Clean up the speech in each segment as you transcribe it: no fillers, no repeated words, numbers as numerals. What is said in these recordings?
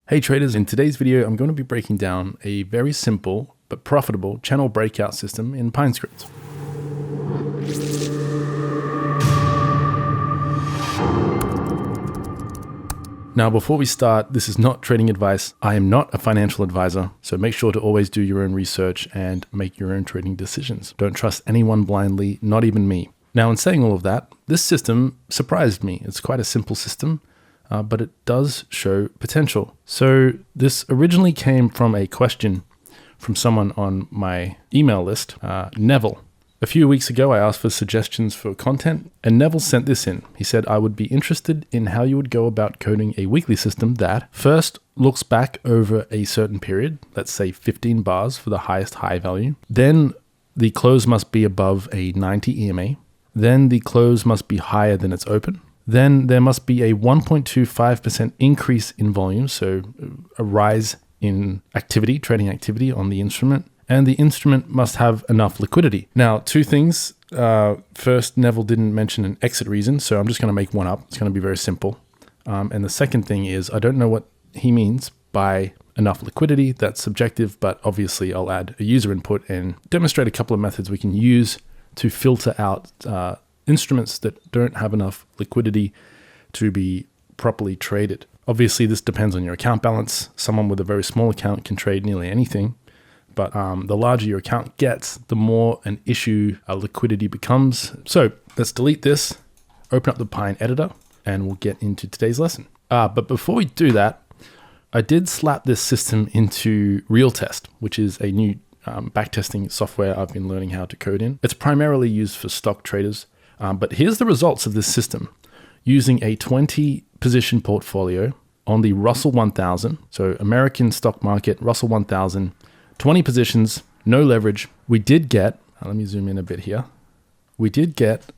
Hey traders, in today's video, I'm going to be breaking down a very simple but profitable channel breakout system in Pine Script. Now, before we start, this is not trading advice. I am not a financial advisor, so make sure to always do your own research and make your own trading decisions. Don't trust anyone blindly, not even me. Now, in saying all of that, this system surprised me. It's quite a simple system. But it does show potential. So this originally came from a question from someone on my email list, Neville. A few weeks ago, I asked for suggestions for content, and Neville sent this in. He said, I would be interested in how you would go about coding a weekly system that first looks back over a certain period, let's say 15 bars for the highest high value. Then the close must be above a 90 EMA. Then the close must be higher than its open. Then there must be a 1.25% increase in volume, so a rise in activity, trading activity on the instrument, and the instrument must have enough liquidity. Now, two things. First, Neville didn't mention an exit reason, so I'm just going to make one up. It's going to be very simple. And the second thing is, I don't know what he means by enough liquidity. That's subjective, but obviously I'll add a user input and demonstrate a couple of methods we can use to filter out instruments that don't have enough liquidity to be properly traded. Obviously, this depends on your account balance. Someone with a very small account can trade nearly anything, but the larger your account gets, the more an issue liquidity becomes. So let's delete this, open up the Pine editor, and we'll get into today's lesson. But before we do that, I did slap this system into RealTest, which is a new backtesting software I've been learning how to code in. It's primarily used for stock traders. But here's the results of this system. Using a 20 position portfolio on the Russell 1000, so American stock market, Russell 1000, 20 positions, no leverage. We did get, let me zoom in a bit here. We did get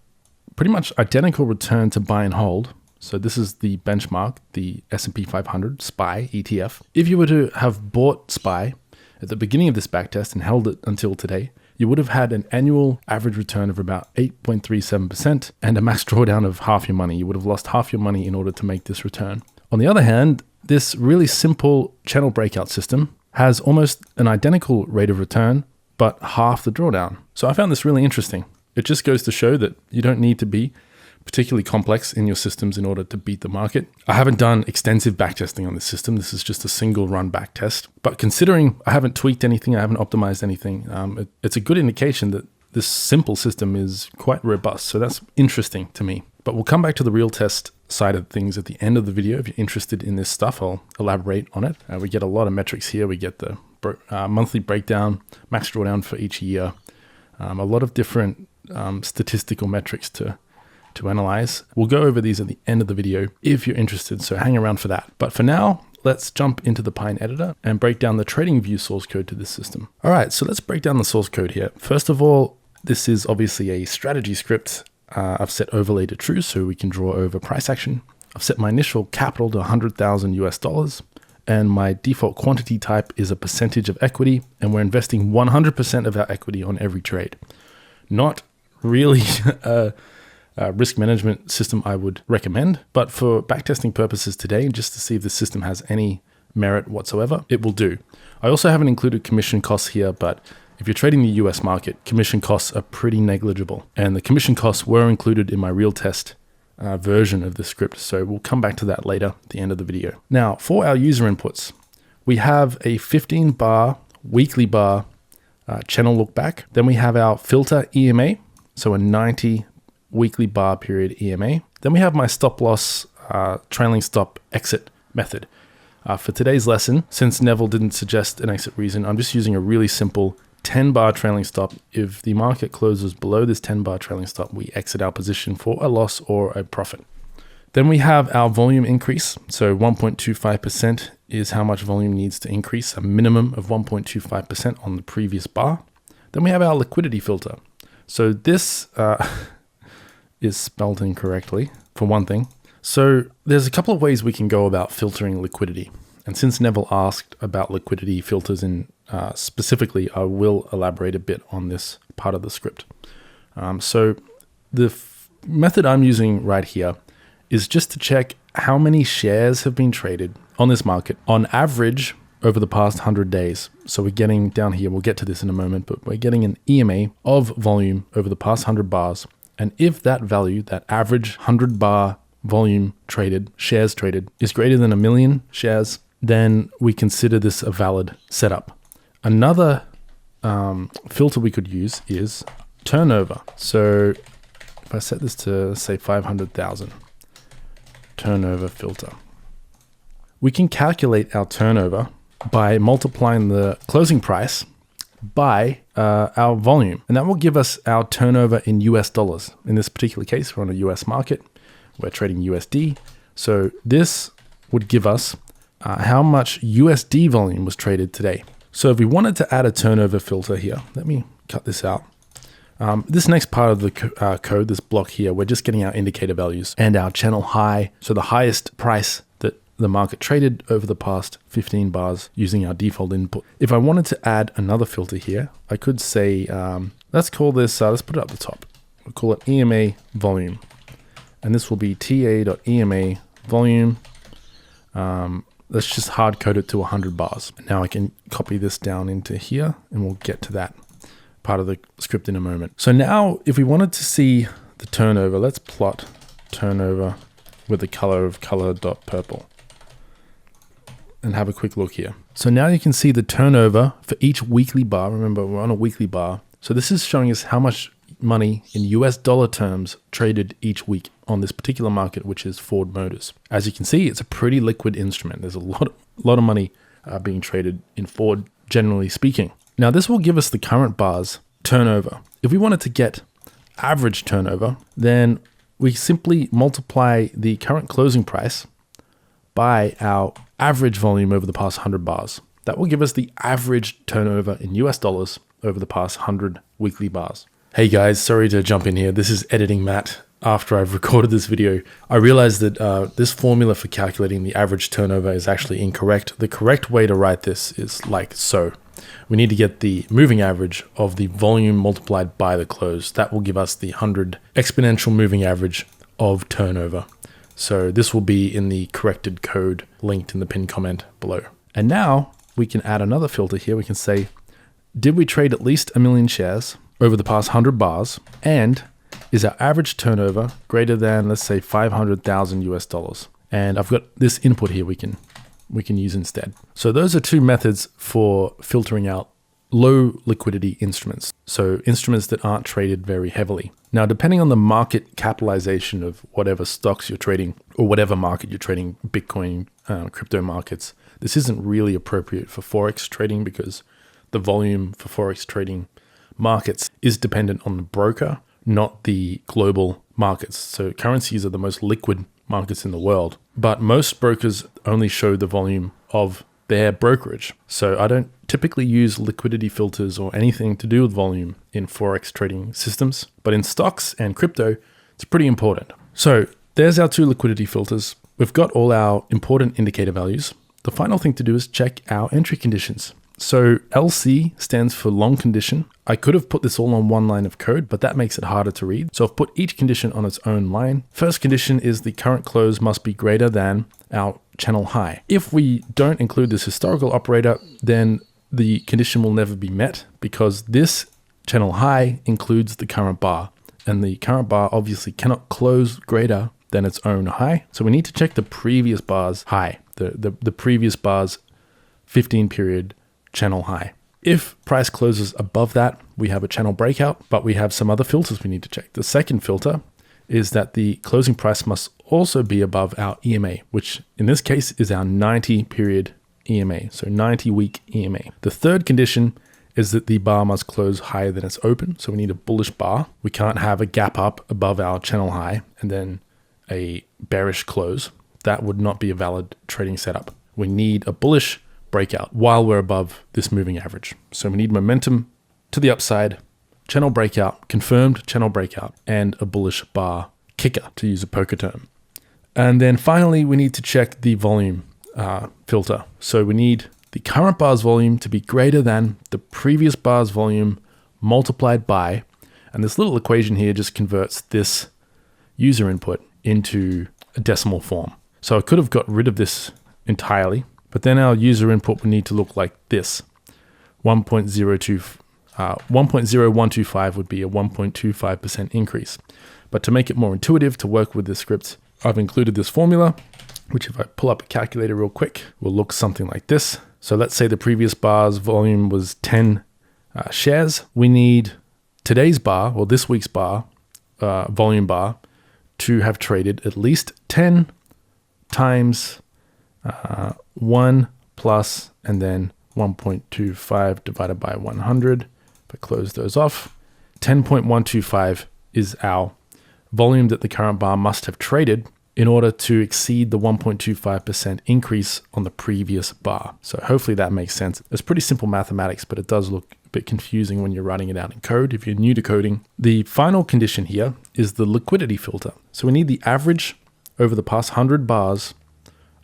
pretty much identical return to buy and hold. So this is the benchmark, the S&P 500 SPY ETF. If you were to have bought SPY at the beginning of this backtest and held it until today, you would have had an annual average return of about 8.37% and a max drawdown of half your money. You would have lost half your money in order to make this return. On the other hand, this really simple channel breakout system has almost an identical rate of return, but half the drawdown. So I found this really interesting. It just goes to show that you don't need to be particularly complex in your systems in order to beat the market. I haven't done extensive backtesting on this system. This is just a single run backtest. But considering I haven't tweaked anything, I haven't optimized anything, it's a good indication that this simple system is quite robust. So that's interesting to me. But we'll come back to the RealTest side of things at the end of the video. If you're interested in this stuff, I'll elaborate on it. We get a lot of metrics here. We get the monthly breakdown, max drawdown for each year, a lot of different statistical metrics to analyze. We'll go over these at the end of the video if you're interested, so hang around for that. But for now, let's jump into the Pine editor and break down the TradingView source code to this system. All right, so let's break down the source code here. First of all, this is obviously a strategy script. I've set overlay to true so we can draw over price action. I've set my initial capital to 100,000 US dollars, and my default quantity type is a percentage of equity, and we're investing 100% of our equity on every trade. Not really risk management system I would recommend, but for backtesting purposes today, just to see if the system has any merit whatsoever, it will do. I also haven't included commission costs here, but if you're trading the US market, commission costs are pretty negligible, and the commission costs were included in my RealTest version of the script, so we'll come back to that later at the end of the video. Now, for our user inputs, we have a 15 bar weekly bar channel look back. Then we have our filter EMA, so a 90 weekly bar period EMA. Then we have my stop loss trailing stop exit method. For today's lesson, since Neville didn't suggest an exit reason, I'm just using a really simple 10 bar trailing stop. If the market closes below this 10 bar trailing stop, we exit our position for a loss or a profit. Then we have our volume increase. So 1.25% is how much volume needs to increase, a minimum of 1.25% on the previous bar. Then we have our liquidity filter. So this is spelled incorrectly, for one thing. So there's a couple of ways we can go about filtering liquidity. And since Neville asked about liquidity filters in specifically, I will elaborate a bit on this part of the script. So the method I'm using right here is just to check how many shares have been traded on this market on average over the past 100 days. So we're getting down here, we'll get to this in a moment, but we're getting an EMA of volume over the past 100 bars. And if that value, that average 100 bar volume traded, shares traded, is greater than 1 million shares, then we consider this a valid setup. Another filter we could use is turnover. So if I set this to say 500,000, turnover filter, we can calculate our turnover by multiplying the closing price by our volume. And that will give us our turnover in US dollars. In this particular case, we're on a US market. We're trading USD. So this would give us how much USD volume was traded today. So if we wanted to add a turnover filter here, let me cut this out. This next part of the code, this block here, we're just getting our indicator values and our channel high. So the highest price that the market traded over the past 15 bars using our default input. If I wanted to add another filter here, I could say, let's call this, let's put it up the top. We'll call it EMA volume. And this will be TA.EMA volume. Let's just hard code it to 100 bars. Now I can copy this down into here and we'll get to that part of the script in a moment. So now if we wanted to see the turnover, let's plot turnover with the color of color.purple and have a quick look here. So now you can see the turnover for each weekly bar. Remember, we're on a weekly bar. So this is showing us how much money in US dollar terms traded each week on this particular market, which is Ford Motors. As you can see, it's a pretty liquid instrument. There's a lot of money being traded in Ford, generally speaking. Now this will give us the current bar's turnover. If we wanted to get average turnover, then we simply multiply the current closing price by our average volume over the past 100 bars. That will give us the average turnover in US dollars over the past 100 weekly bars. Hey guys, sorry to jump in here. This is editing Matt. After I've recorded this video, I realized that this formula for calculating the average turnover is actually incorrect. The correct way to write this is like so. We need to get the moving average of the volume multiplied by the close. That will give us the 100 exponential moving average of turnover. So this will be in the corrected code linked in the pinned comment below. And now we can add another filter here. We can say, did we trade at least 1 million shares over the past 100 bars? And is our average turnover greater than, let's say, 500,000 US dollars? And I've got this input here we can use instead. So those are two methods for filtering out low liquidity instruments. So instruments that aren't traded very heavily. Now, depending on the market capitalization of whatever stocks you're trading or whatever market you're trading, Bitcoin, crypto markets, this isn't really appropriate for Forex trading because the volume for Forex trading markets is dependent on the broker, not the global markets. So currencies are the most liquid markets in the world, but most brokers only show the volume of their brokerage. So I don't typically use liquidity filters or anything to do with volume in Forex trading systems, but in stocks and crypto, it's pretty important. So there's our two liquidity filters. We've got all our important indicator values. The final thing to do is check our entry conditions. So LC stands for long condition. I could have put this all on one line of code, but that makes it harder to read. So I've put each condition on its own line. First condition is the current close must be greater than our channel high. If we don't include this historical operator, then the condition will never be met because this channel high includes the current bar, and the current bar obviously cannot close greater than its own high. So we need to check the previous bar's high, the previous bar's 15 period channel high. If price closes above that, we have a channel breakout, but we have some other filters we need to check. The second filter is that the closing price must also be above our EMA, which in this case is our 90 period EMA, so 90 week EMA. The third condition is that the bar must close higher than it's open. So we need a bullish bar. We can't have a gap up above our channel high and then a bearish close. That would not be a valid trading setup. We need a bullish breakout while we're above this moving average. So we need momentum to the upside, channel breakout, confirmed channel breakout, and a bullish bar kicker, to use a poker term. And then finally, we need to check the volume filter. So we need the current bar's volume to be greater than the previous bar's volume multiplied by, and this little equation here just converts this user input into a decimal form. So I could have got rid of this entirely, but then our user input would need to look like this. 1.0125 would be a 1.25% increase. But to make it more intuitive to work with this script, I've included this formula, which if I pull up a calculator real quick, will look something like this. So let's say the previous bar's volume was 10 shares. We need today's bar, or this week's bar, volume bar, to have traded at least 10 times 1 plus, and then 1.25 divided by 100. If I close those off, 10.125 is our volume that the current bar must have traded in order to exceed the 1.25% increase on the previous bar. So hopefully that makes sense. It's pretty simple mathematics, but it does look a bit confusing when you're writing it out in code if you're new to coding. The final condition here is the liquidity filter. So we need the average over the past 100 bars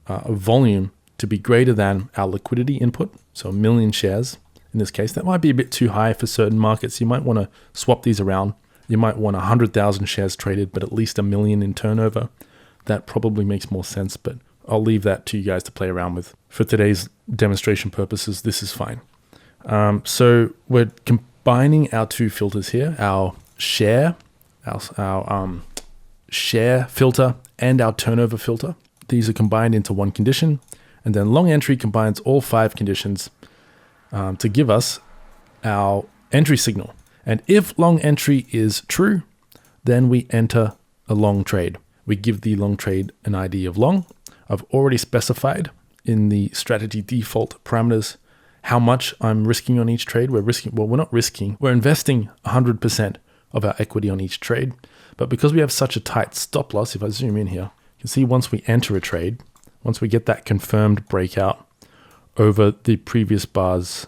of volume to be greater than our liquidity input, so 1 million shares in this case. That might be a bit too high for certain markets. You might want to swap these around. You might want 100,000 shares traded, but at least 1 million in turnover. That probably makes more sense, but I'll leave that to you guys to play around with. For today's demonstration purposes, this is fine. So we're combining our two filters here, our share filter and our turnover filter. These are combined into one condition, and then long entry combines all 5 conditions to give us our entry signal. And if long entry is true, then we enter a long trade. We give the long trade an ID of long. I've already specified in the strategy default parameters how much I'm risking on each trade. We're not risking, we're investing 100% of our equity on each trade. But because we have such a tight stop loss, if I zoom in here, you can see once we enter a trade, once we get that confirmed breakout over the previous bar's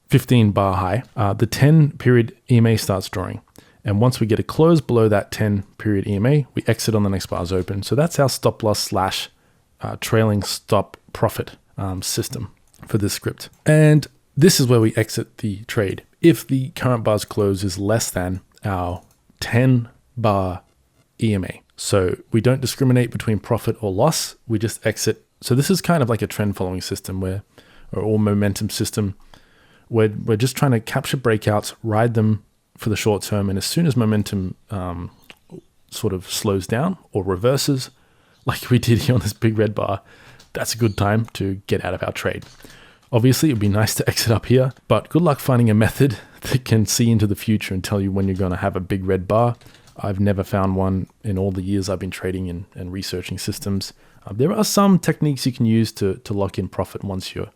15 bar high, the 10 period EMA starts drawing. And once we get a close below that 10 period EMA, we exit on the next bar's open. So that's our stop loss / trailing stop profit system for this script. And this is where we exit the trade. If the current bar's close is less than our 10 bar EMA. So we don't discriminate between profit or loss. We just exit. So this is kind of like a trend following system or momentum system. We're just trying to capture breakouts, ride them for the short term, and as soon as momentum sort of slows down or reverses, like we did here on this big red bar, that's a good time to get out of our trade. Obviously, it'd be nice to exit up here, but good luck finding a method that can see into the future and tell you when you're going to have a big red bar. I've never found one in all the years I've been trading and researching systems. There are some techniques you can use to lock in profit once you're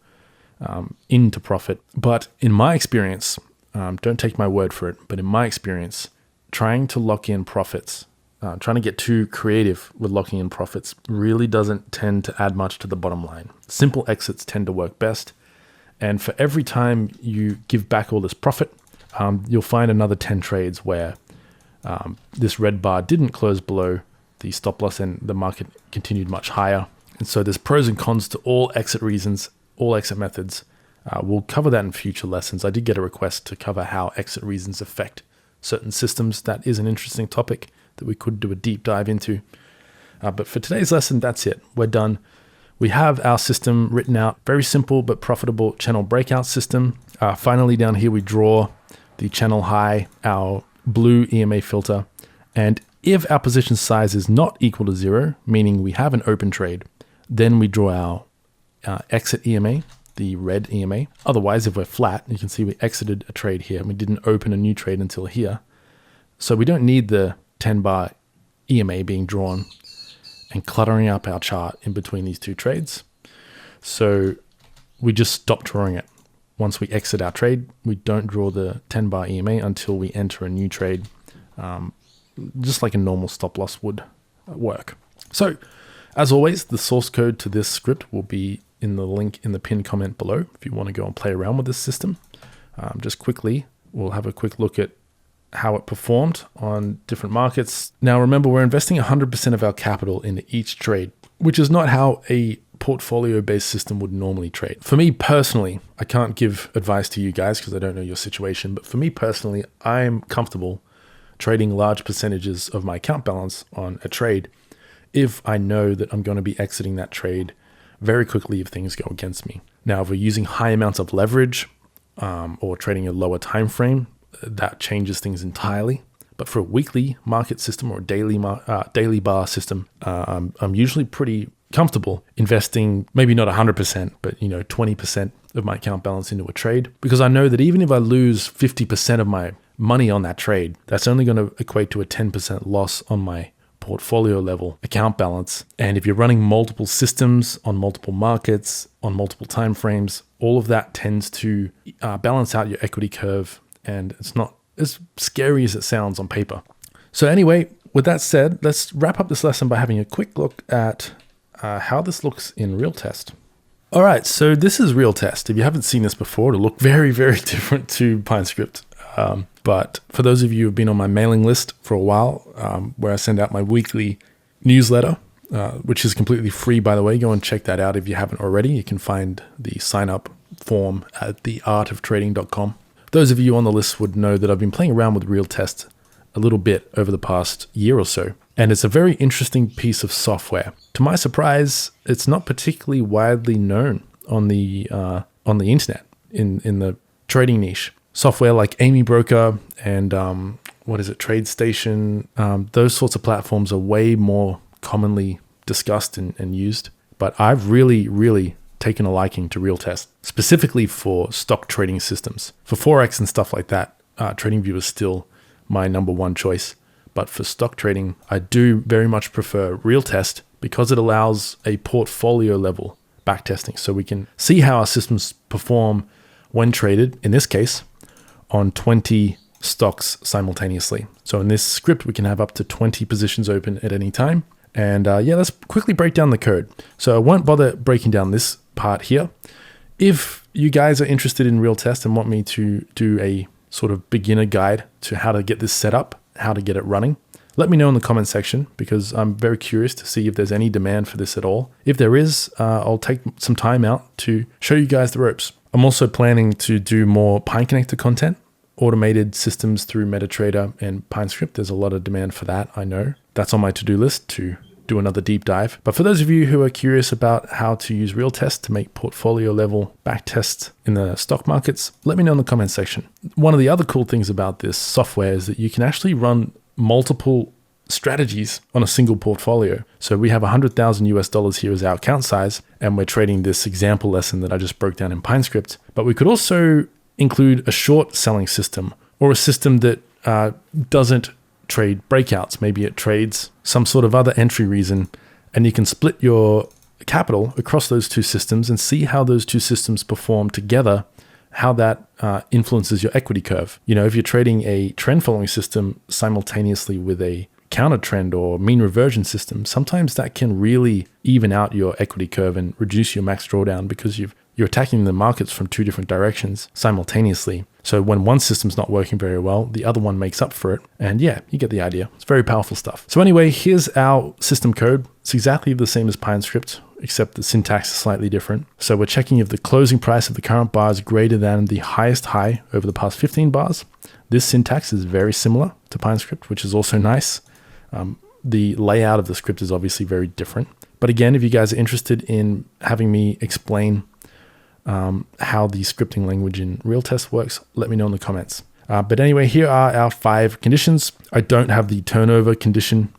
into profit, but in my experience, don't take my word for it, but in my experience, trying to lock in profits, trying to get too creative with locking in profits really doesn't tend to add much to the bottom line. Simple exits tend to work best. And for every time you give back all this profit, you'll find another 10 trades where this red bar didn't close below the stop loss and the market continued much higher. And so there's pros and cons to all exit reasons, all exit methods. We'll cover that in future lessons. I did get a request to cover how exit reasons affect certain systems. That is an interesting topic that we could do a deep dive into. But for today's lesson, that's it. We're done. We have our system written out. Very simple but profitable channel breakout system. Finally, down here, we draw the channel high, our blue EMA filter. And if our position size is not equal to 0, meaning we have an open trade, then we draw our exit EMA, the red EMA. Otherwise, if we're flat, you can see we exited a trade here and we didn't open a new trade until here. So we don't need the 10 bar EMA being drawn and cluttering up our chart in between these two trades. So we just stop drawing it. Once we exit our trade, we don't draw the 10 bar EMA until we enter a new trade, just like a normal stop loss would work. So as always, the source code to this script will be in the link in the pinned comment below if you want to go and play around with this system. Just quickly, we'll have a quick look at how it performed on different markets. Now remember, we're investing 100% of our capital into each trade, which is not how a portfolio-based system would normally trade. For me personally, I can't give advice to you guys because I don't know your situation, but for me personally, I'm comfortable trading large percentages of my account balance on a trade if I know that I'm going to be exiting that trade very quickly if things go against me. Now, if we're using high amounts of leverage or trading a lower time frame, that changes things entirely. But for a weekly market system or daily bar system, I'm usually pretty comfortable investing maybe not 100%, but 20% of my account balance into a trade, because I know that even if I lose 50% of my money on that trade, that's only going to equate to a 10% loss on my portfolio level account balance. And if you're running multiple systems on multiple markets, on multiple time frames, all of that tends to balance out your equity curve, and it's not as scary as it sounds on paper. So anyway, with that said, let's wrap up this lesson by having a quick look at how this looks in RealTest. All right, so this is RealTest. If you haven't seen this before, it'll look very, very different to Pine Script. But for those of you who've been on my mailing list for a while, where I send out my weekly newsletter, which is completely free, by the way, go and check that out if you haven't already. You can find the sign up form at theartoftrading.com. Those of you on the list would know that I've been playing around with RealTest a little bit over the past year or so, and it's a very interesting piece of software. To my surprise, it's not particularly widely known on the internet in the trading niche. Software like Amy Broker and TradeStation, those sorts of platforms are way more commonly discussed and used. But I've really taken a liking to RealTest, specifically for stock trading systems. For Forex and stuff like that, TradingView is still my number one choice. But for stock trading, I do very much prefer RealTest because it allows a portfolio level backtesting. So we can see how our systems perform when traded, in this case, on 20 stocks simultaneously. So in this script, we can have up to 20 positions open at any time. And let's quickly break down the code. So I won't bother breaking down this part here. If you guys are interested in RealTest and want me to do a sort of beginner guide to how to get this set up, how to get it running, let me know in the comment section, because I'm very curious to see if there's any demand for this at all. If there is, I'll take some time out to show you guys the ropes. I'm also planning to do more Pine Connector content, automated systems through MetaTrader and Pine Script. There's a lot of demand for that, I know. That's on my to-do list to do another deep dive. But for those of you who are curious about how to use RealTest to make portfolio level back tests in the stock markets, let me know in the comment section. One of the other cool things about this software is that you can actually run multiple strategies on a single portfolio. So we have $100,000 here as our account size, and we're trading this example lesson that I just broke down in Pine Script. But we could also include a short selling system, or a system that doesn't trade breakouts. Maybe it trades some sort of other entry reason, and you can split your capital across those two systems and see how those two systems perform together, how that influences your equity curve. If you're trading a trend following system simultaneously with a counter trend or mean reversion system, sometimes that can really even out your equity curve and reduce your max drawdown, because you're attacking the markets from two different directions simultaneously. So when one system's not working very well, the other one makes up for it. And yeah, you get the idea. It's very powerful stuff. So anyway, here's our system code. It's exactly the same as Pine Script, except the syntax is slightly different. So we're checking if the closing price of the current bar is greater than the highest high over the past 15 bars. This syntax is very similar to Pine Script, which is also nice. The layout of the script is obviously very different. But again, if you guys are interested in having me explain how the scripting language in RealTest works, let me know in the comments. But anyway, here are our 5 conditions. I don't have the turnover condition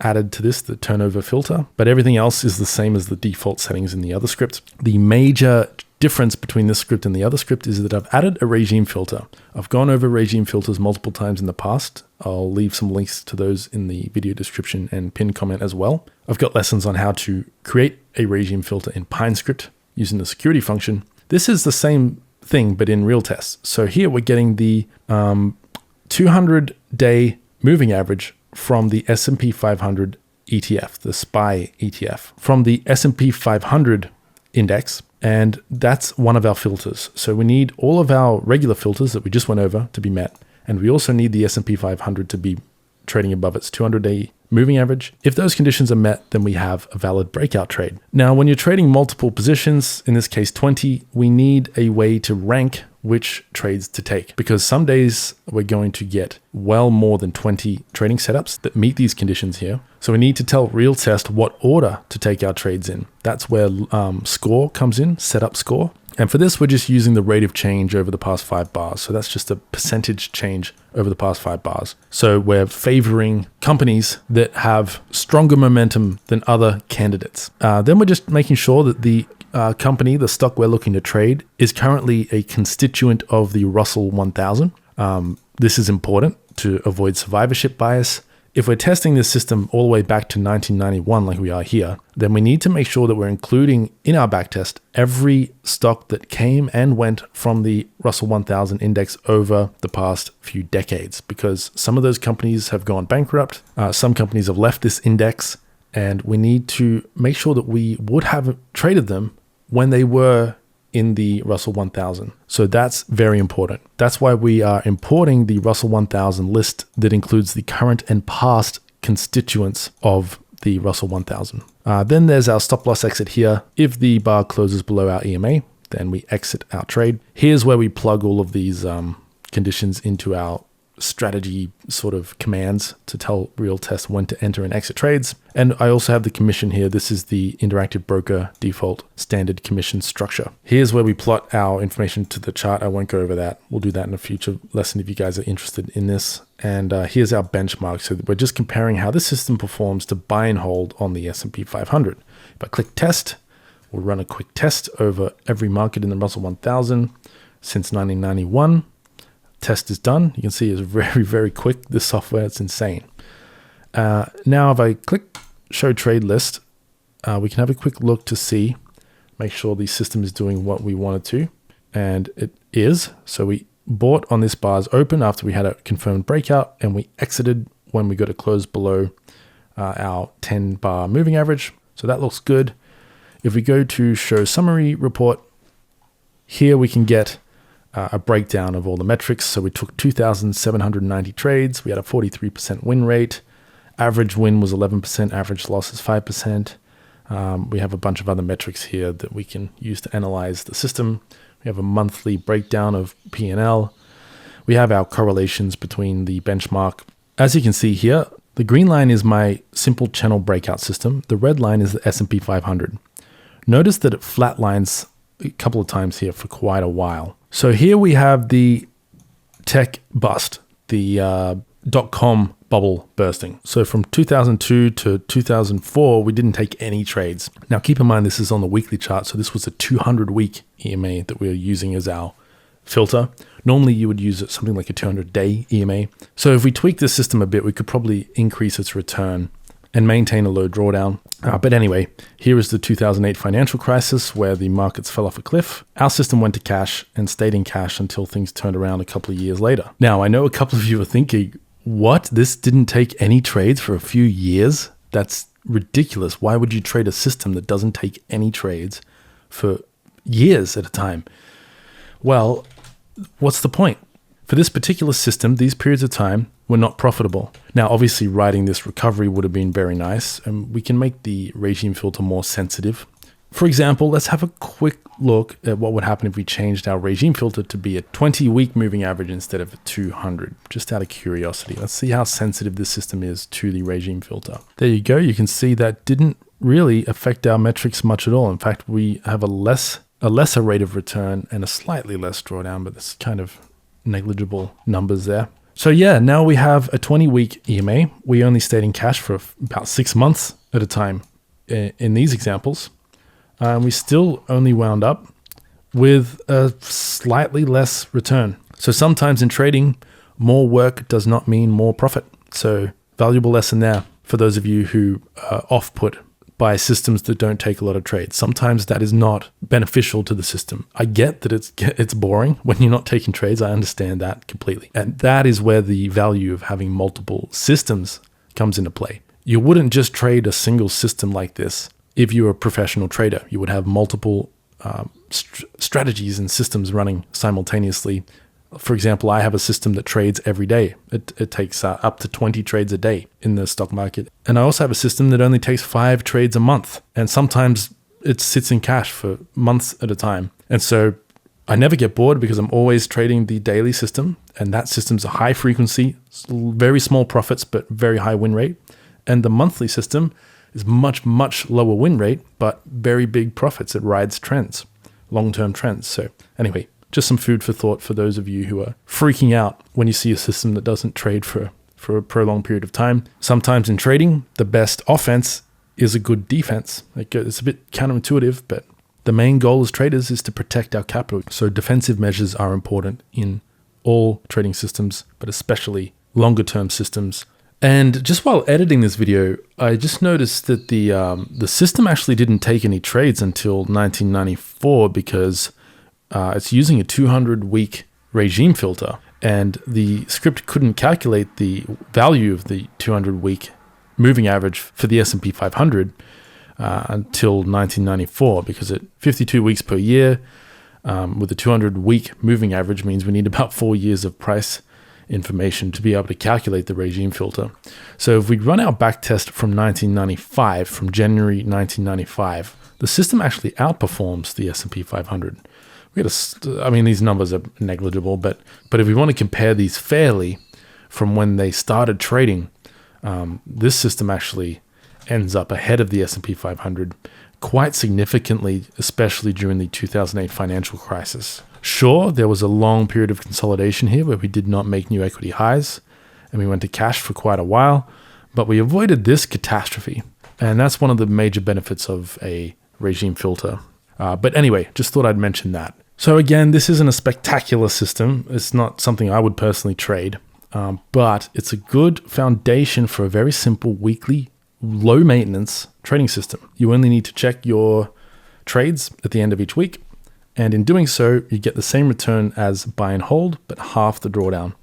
added to this, the turnover filter, but everything else is the same as the default settings in the other script. The major difference between this script and the other script is that I've added a regime filter. I've gone over regime filters multiple times in the past. I'll leave some links to those in the video description and pinned comment as well. I've got lessons on how to create a regime filter in Pine Script using the security function. This is the same thing, but in RealTest. So here we're getting the 200-day moving average from the S&P 500 ETF, the SPY ETF, from the S&P 500 index. And that's one of our filters. So we need all of our regular filters that we just went over to be met. And we also need the S&P 500 to be trading above its 200-day moving average. If those conditions are met, then we have a valid breakout trade. Now, when you're trading multiple positions, in this case 20, we need a way to rank which trades to take, because some days we're going to get well more than 20 trading setups that meet these conditions here. So we need to tell RealTest what order to take our trades in. That's where score comes in, setup score. And for this, we're just using the rate of change over the past 5 bars. So that's just a percentage change over the past 5 bars. So we're favoring companies that have stronger momentum than other candidates. Then we're just making sure that the company, the stock we're looking to trade, is currently a constituent of the Russell 1000. This is important to avoid survivorship bias. If we're testing this system all the way back to 1991, like we are here, then we need to make sure that we're including in our backtest every stock that came and went from the Russell 1000 index over the past few decades, because some of those companies have gone bankrupt. Some companies have left this index, and we need to make sure that we would have traded them when they were in the Russell 1000. So that's very important. That's why we are importing the Russell 1000 list that includes the current and past constituents of the Russell 1000. Then there's our stop loss exit here. If the bar closes below our EMA, then we exit our trade. Here's where we plug all of these conditions into our strategy sort of commands to tell RealTest when to enter and exit trades. And I also have the commission here. This is the interactive broker default standard commission structure. Here's where we plot our information to the chart. I won't go over that. We'll do that in a future lesson if you guys are interested in this. And here's our benchmark. So we're just comparing how this system performs to buy and hold on the S&P 500. If I click test, we'll run a quick test over every market in the Russell 1000 since 1991. Test is done. You can see it's very, very quick. This software, it's insane. Now, if I click show trade list, we can have a quick look to see, make sure the system is doing what we want it to. And it is. So we bought on this bar's open after we had a confirmed breakout, and we exited when we got a close below our 10 bar moving average. So that looks good. If we go to show summary report, here we can get a breakdown of all the metrics. So we took 2,790 trades. We had a 43% win rate. Average win was 11%. Average loss is 5%. We have a bunch of other metrics here that we can use to analyze the system. We have a monthly breakdown of P&L. We have our correlations between the benchmark. As you can see here, the green line is my simple channel breakout system. The red line is the S&P 500. Notice that it flatlines a couple of times here for quite a while. So here we have the tech bust, the .com bubble bursting. So from 2002 to 2004, we didn't take any trades. Now keep in mind, this is on the weekly chart. So this was a 200-week EMA that we are using as our filter. Normally you would use something like a 200-day EMA. So if we tweak the system a bit, we could probably increase its return and maintain a low drawdown. But anyway, here is the 2008 financial crisis where the markets fell off a cliff. Our system went to cash and stayed in cash until things turned around a couple of years later. Now, I know a couple of you are thinking, what? This didn't take any trades for a few years? That's ridiculous. Why would you trade a system that doesn't take any trades for years at a time? Well, what's the point? For this particular system, these periods of time were not profitable. Now, obviously, riding this recovery would have been very nice, and we can make the regime filter more sensitive. For example, let's have a quick look at what would happen if we changed our regime filter to be a 20-week moving average instead of a 200, just out of curiosity. Let's see how sensitive this system is to the regime filter. There you go. You can see that didn't really affect our metrics much at all. In fact, we have a lesser rate of return and a slightly less drawdown, but it's kind of negligible numbers there. So yeah, now we have a 20-week EMA. We only stayed in cash for about 6 months at a time in these examples. We still only wound up with a slightly less return. So sometimes in trading, more work does not mean more profit. So valuable lesson there for those of you who are off-put by systems that don't take a lot of trades. Sometimes that is not beneficial to the system. I get that it's boring when you're not taking trades. I understand that completely. And that is where the value of having multiple systems comes into play. You wouldn't just trade a single system like this if you're a professional trader. You would have multiple strategies and systems running simultaneously. For example, I have a system that trades every day. It takes up to 20 trades a day in the stock market. And I also have a system that only takes 5 trades a month. And sometimes it sits in cash for months at a time. And so I never get bored because I'm always trading the daily system, and that system's a high frequency, very small profits, but very high win rate. And the monthly system is much, much lower win rate, but very big profits. It rides trends, long-term trends. So anyway, just some food for thought for those of you who are freaking out when you see a system that doesn't trade for a prolonged period of time. Sometimes in trading, the best offense is a good defense. It's a bit counterintuitive, but the main goal as traders is to protect our capital. So defensive measures are important in all trading systems, but especially longer term systems. And just while editing this video, I just noticed that the system actually didn't take any trades until 1994 because it's using a 200-week regime filter, and the script couldn't calculate the value of the 200-week moving average for the S&P 500 until 1994, because at 52 weeks per year with a 200-week moving average means we need about 4 years of price information to be able to calculate the regime filter. So if we run our back test from 1995, from January 1995, the system actually outperforms the S&P 500. I mean, these numbers are negligible, but if we want to compare these fairly from when they started trading, this system actually ends up ahead of the S&P 500 quite significantly, especially during the 2008 financial crisis. Sure, there was a long period of consolidation here where we did not make new equity highs, and we went to cash for quite a while, but we avoided this catastrophe. And that's one of the major benefits of a regime filter. But anyway, just thought I'd mention that. So again, this isn't a spectacular system. It's not something I would personally trade, but it's a good foundation for a very simple weekly, low maintenance trading system. You only need to check your trades at the end of each week. And in doing so, you get the same return as buy and hold, but half the drawdown.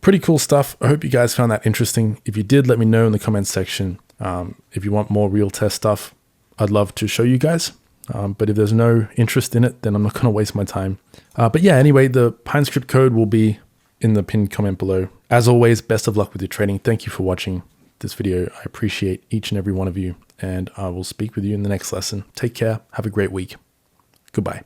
Pretty cool stuff. I hope you guys found that interesting. If you did, let me know in the comments section. If you want more RealTest stuff, I'd love to show you guys. But if there's no interest in it, then I'm not going to waste my time. But yeah, anyway, the Pine Script code will be in the pinned comment below. As always, best of luck with your trading. Thank you for watching this video. I appreciate each and every one of you, and I will speak with you in the next lesson. Take care. Have a great week. Goodbye.